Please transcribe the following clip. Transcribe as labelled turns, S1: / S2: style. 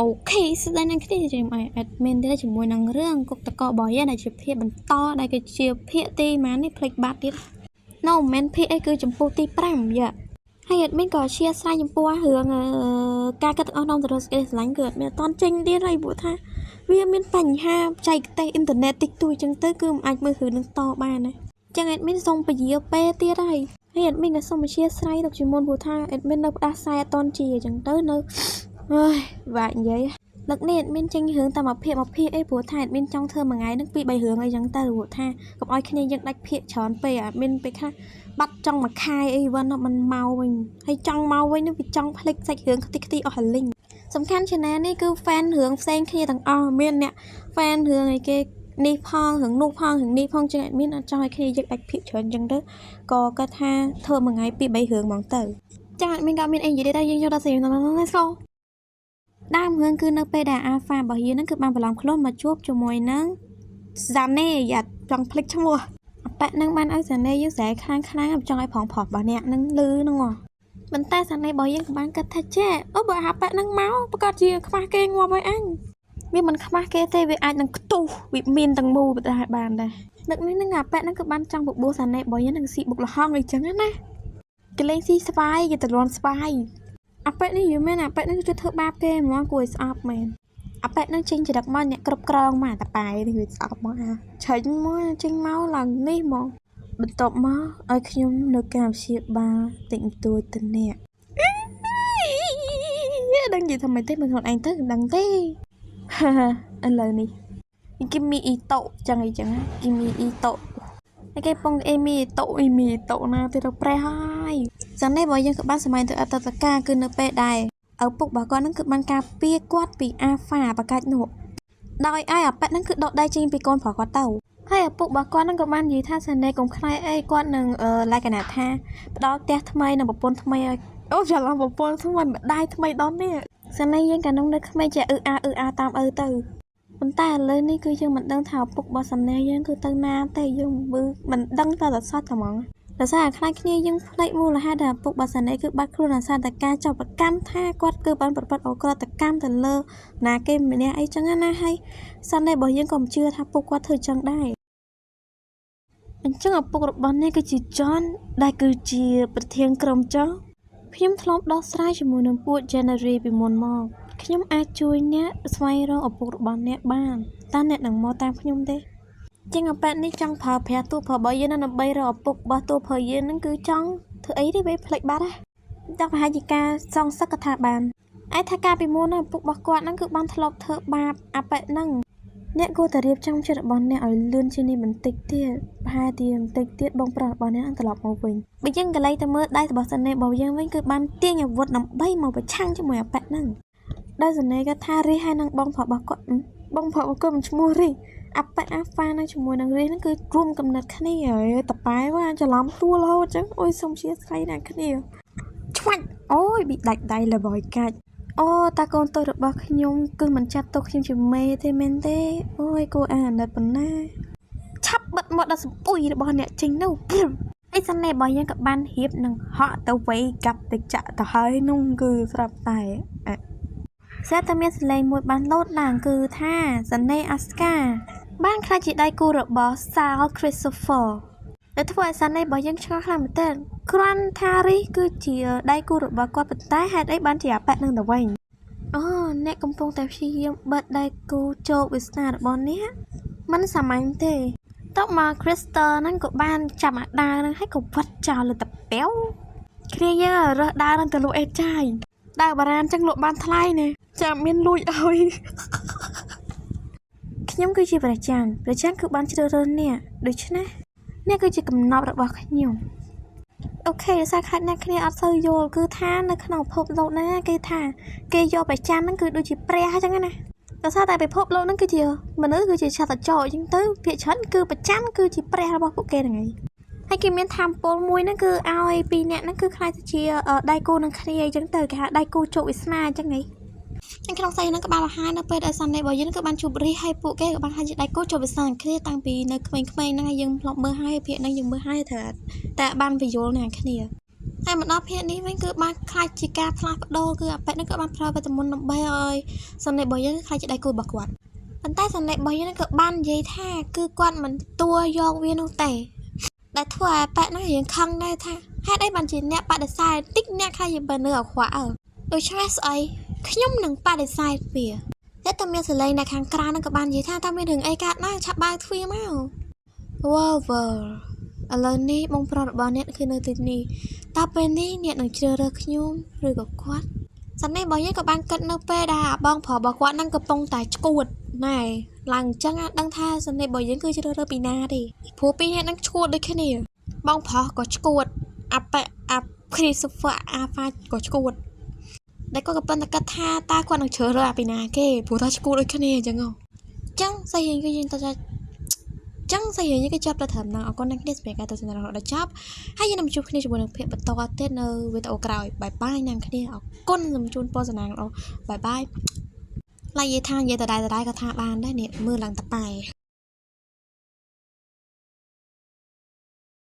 S1: ok ស្ដីនឹងគ្នាជាមadmin ទេជាមួយនឹងរឿងគុកតករបស់យើងដែលជាភាគបន្តដែលគឺជាភាគទីម៉ាននេះផ្លេចបាត់ទៀត no មិនមែនភាគអីគឺចំពោះទី5យ៉ាហើយ admin ក៏chia sẻចំពោះរឿងការកាត់អស់ក្នុងទៅរកសេចក្ដីស្រឡាញ់គឺ admin អត់តន់ចេញទៀតហើយព្រោះថាវាមានបញ្ហាបច្ចេកទេសអ៊ីនធឺណិតតិចតួចចឹងទៅគឺមិនអាចមើលរឿងនឹងតបានទេចឹង admin សូមពន្យាពេលទៀតហើយadmin ក៏សូមchia sẻទៅជាមុនព្រោះថា admin នៅផ្ដាសាយអត់តន់ជាចឹងទៅនៅអើយវានិយាយលើកនេះ admin ចេញរឿងតាមមួយភាគអីព្រោះថា admin ចង់ធ្វើមួយថ្ងៃហ្នឹងពី3រឿងអីចឹងទៅព្រោះថាកុំឲ្យគ្នាយើងដាច់ភាគច្រើនពេក admin ពេលខ្លះបាត់ចង់មួយខែអីវ៉ាន់មិនមកវិញហើយចង់មកវិញនឹងវាចង់ផ្លេចសាច់រឿងខ្ទេចអស់ហើយលីងសំខាន់ channel នេះគឺ fan រឿងផ្សេងគ្នាទាំងអស់មានអ្នក fan រឿងអីគេនេះផងរឿងនោះផងរឿងនេះផងចឹង admin អត់ចង់ឲ្យគ្នាយើងដាច់ភាគច្រើនចឹងទៅក៏គាត់ថាធ្វើមួយថ្ងៃពី3រឿងហ្មងទៅចឹង admin ក៏មានអីនិយាយដែរយើងយកដល់ស្រីហ្នឹង let's go ដើមរឿងគឺនៅពេលដែល Alpha របស់យើងហ្នឹងគឺបានប្រឡំខ្លួនមកជួបជាមួយនឹង Zane យ៉ាចង់ភ្លេចឈ្មោះអប៉ហ្នឹងបានឲ្យ Zane យើងស្រែខ្លាំងចង់ឲ្យផងផុសរបស់អ្នកហ្នឹងលឺហ្នឹងប៉ុន្តែ Zane របស់យើងក៏បានគិតថាចេះអូបើអាប៉ហ្នឹងមកប្រកាសជាខ្វះគេងាប់ហើយអញវាមិនខ្វះគេទេវាអាចនឹងខ្ទុះវាមានទាំងមូលបានដែរដឹកនេះនឹងអាប៉ហ្នឹងគឺបានចង់បបួល Zane របស់យើងនឹងស៊ីបុកលហងអីចឹងណាគេលេងស៊ីស្វាយគេទៅលន់ស្វាយអាប៉នេះយល់មែនអាប៉នេះគឺធ្វើបាបគេហ្មងគួរឲ្យស្អប់មែនអាប៉នឹងចេញចរិតមកអ្នកគ្រប់គ្រងមកតាប៉ែនេះវាស្អប់មកឆេញមកចេញមកឡើងនេះមកបន្ទាប់មកឲ្យខ្ញុំនៅការវិជាបាលតិចតួចទៅអ្នកដឹងនិយាយថាម៉េចទេមិនខ្លួនឯងទៅដឹងទេឥឡូវនេះគីមីអ៊ីតូចឹងអីចឹងគីមីអ៊ីតូហើយគេពងអេមីតូណាទៅប្រេះហើយចឹងនេះបើយើងក៏បានសម័យទៅអត្តតកាគឺនៅពេលដែរឪពុករបស់គាត់ហ្នឹងគឺបានការពារគាត់ពីអាហ្វាបកាច់នោះដោយឲ្យអាប៉ែហ្នឹងគឺដកដៃចេញពីកូនប្រុសគាត់ទៅហើយឪពុករបស់គាត់ហ្នឹងក៏បាននិយាយថាសានេកុំខ្លាចអីគាត់នឹងលក្ខណៈថាផ្ដល់ផ្ទះថ្មីនិងប្រពន្ធថ្មីឲ្យអូច្រឡំប្រពន្ធថ្មីម្ដាយថ្មីដល់នេះសានេយើងកាលនោះនៅក្មេងជាអាតាមឪទៅប៉ុន្តែឥឡូវនេះគឺយើងមិនដឹងថាឪពុករបស់សានេយើងគឺទៅណាទេយើងមិនដឹងតែសោះហ្មងដោយសារខ្លាចគ្នាយើងផ្លេចមូលហេតុដែលឪពុករបស់សានេគឺបាត់ខ្លួនអាសារតែការចាប់ប្រកាន់ថាគាត់គឺបានប្រព្រឹត្តអក្រក់កម្មទៅលើណាគេម្នាក់អីចឹងណាហើយសានេរបស់យើងក៏មិនជឿថាពុកគាត់ធ្វើចឹងដែរអញ្ចឹងឪពុករបស់នេះគឺជា John ដែលគឺជាប្រធានក្រុមចុះខ្ញុំធ្លាប់ដោះស្រាយជាមួយនឹងពួក January ពីមុនមកខ្ញុំអាចជួយអ្នកស្វែងរកឪពុករបស់អ្នកបានតើអ្នកនឹងមកតាមខ្ញុំទេចឹងអាប៉ែនេះចង់ប្រើប្រាស់ទូប្រើរបស់យើងដើម្បីរកឪពុករបស់ទូប្រើយើងហ្នឹងគឺចង់ធ្វើអីទេវាផ្លេចបាត់ហ៎តែប្រហែលជាការសងសឹកថាបានឯថាការពីមុនឪពុករបស់គាត់ហ្នឹងគឺបានធ្លាប់ធ្វើបាបអាប៉ែហ្នឹងអ្នកគួរតែរៀបចំចិត្តរបស់អ្នកឲ្យលឿនជាងនេះបន្តិចទៀតប្រហែលជាបន្តិចទៀតបងប្រុសរបស់អ្នកនឹងត្រឡប់មកវិញបើយើងកន្លែងទៅមើលដៃរបស់សានេរបស់យើងវិញគឺបានទាញអាវុធដើម្បីមកប្រឆាំងជាមួយអាប៉ែហ្នឹងដោយសានេគាត់ថារីហើយនឹងបងប្រុសរបស់គាត់បងប្រុសរបស់គាត់មិនឈ្មោះរីអាប៉ែអាហ្វានៅជាមួយនឹងរីហ្នឹងគឺរួមកំណត់គ្នាហើយតប៉ែว่าច្រឡំទួលរហូតចឹងអូយសុំជាស្រីណាស់គ្នាឆ្វាច់អូយប៊ីដាច់ដៃលបយកាច់អូតាកូនតូចរបស់ខ្ញុំគឺមិនចាត់ទុកខ្ញុំជាមេទេមែនទេអូយគួរអាណិតប៉ុណ្ណាឆាប់បិទមាត់ដល់សម្ពុយរបស់អ្នកចេញនោះអីសានេរបស់យើងក៏បានហៀបនឹងហក់ទៅវៃកាប់ទៅចាក់ទៅហើយនោះគឺស្រាប់តែស្រាប់តែមានសលេងមួយបានលោតឡើងគឺថាសានេអាស្កាបានខ្លាចជាដៃគូរបស់ Sal Christopher ដែលធ្វើឲ្យសានេរបស់យើងឆ្ងល់ខ្លាំងមែនទែនគ្រាន់ថារីគឺជាដៃគូរបស់គាត់ប៉ុន្តែហេតុអីបានជាអាប៉ែនឹងទៅវិញអូអ្នកកំពុងតែព្យាយាមបិទដៃគូជោគវាសនារបស់អ្នកមិនសាមញ្ញទេតបមក Crystal ហ្នឹងក៏បានចាប់អាដាវហ្នឹងហើយក៏វត្តចោលលើតាប៉ែវគ្នាយើងរើសដាវហ្នឹងទៅលក់អេតចាយដាវបារានចឹងលក់បានថ្លៃណាចាំមានលួចឲ្យខ្ញុំគឺជាព្រះច័ន្ទគឺបានជ្រើសរើសអ្នកដូច្នេះអ្នកគឺជាកំណប់របស់ខ្ញុំអូខេសារខ្លាចអ្នកគ្នាអត់សូវយល់គឺថានៅក្នុងពិភពលោកណាគេថាគេយកព្រះច័ន្ទហ្នឹងគឺដូចជាព្រះអញ្ចឹងណាដោយសារតែពិភពលោកហ្នឹងគឺជាមនុស្សគឺជាឆាតចរអញ្ចឹងទៅភាគច្រើនគឺព្រះច័ន្ទគឺជាព្រះរបស់ពួកគេហ្នឹងឯងហើយគេមានធម៌ពលមួយហ្នឹងគឺឲ្យពីរអ្នកហ្នឹងគឺខ្លាចជាដៃគូនឹងគ្នាអញ្ចឹងទៅគេហៅដៃគូជោគវាសនាអញ្ចឹងឯងក្នុងស្អីហ្នឹងក៏បានបង្ហាញនៅពេលដែលសានេរបស់យើងក៏បានជួបរីហើយពួកគេក៏បានហាក់ជាដៃគូជោគវាសនាគ្នាតាំងពីនៅក្មេងៗហ្នឹងហើយយើងធ្លាប់មើលហើយភាគហ្នឹងយើងមើលហើយតែបានបញ្យល់ណាគ្នា ហើយមកដល់ភាគនេះវិញគឺបានខ្លាចជាការផ្លាស់ប្ដូរគឺអាប៉ែតនឹងក៏បានប្រើវិតាមីនដើម្បីឲ្យសន្និបាតរបស់យើងខ្លាចជាដៃគូរបស់គាត់ប៉ុន្តែសន្និបាតរបស់យើងក៏បាននិយាយថាគឺគាត់មិនទួយកវានោះទេដែលធ្វើឲ្យប៉ែតនឹងរៀងខឹងដែរថាហេតុអីបានជាអ្នកបដិសេធតិចអ្នកខ្លាចជាបើនៅអាខ្វាក់ដូច្នេះស្អីខ្ញុំនឹងបដិសេធវាតែមានសលេងនៅខាងក្រៅនឹងក៏បាននិយាយថាតើមានរឿងអីកើតឡើងឆាប់បើកទ្វារមកវ៉ាវឥឡូវនេះបងប្រុសរបស់អ្នកគឺនៅទីនេះតើពេលនេះអ្នកនឹងជ្រើសរើសខ្ញុំឬក៏គាត់សន្និបាតរបស់យើងក៏បានគិតនៅពេលដែលបងប្រុសរបស់គាត់នឹងកំពុងតែឈួតណែឡើងអញ្ចឹងដឹងថាសន្និបាតរបស់យើងគឺជ្រើសរើសពីណាទេព្រោះពីរអ្នកនឹងឈួតដូចគ្នាបងប្រុសក៏ឈួតអាគ្រីសូហ្វឺអាហ្វាក៏ឈួតតែគាត់ក៏ប៉ុន្តែគិតថាតើគាត់នឹងជ្រើសរើសអាពីណាគេព្រោះថាឈួតដូចគ្នាអញ្ចឹងសៃយើងគឺយើងទៅចឹងសៃយើងក៏ចាប់ទៅត្រឹមហ្នឹងអរគុណអ្នកគ្នាសម្រាប់ការទស្សនារបស់ដល់ចប់ហើយយើងនឹងជួបគ្នាជាមួយនឹងភាគបន្តទៀតនៅវីដេអូក្រោយបាយបាយអ្នកគ្នាអរគុណសូមជូនពរសំណាងល្អបាយបាយឡាយនិយាយថានិយាយដដែលក៏ថាបានដែរនេះមើលឡើងតប៉ែ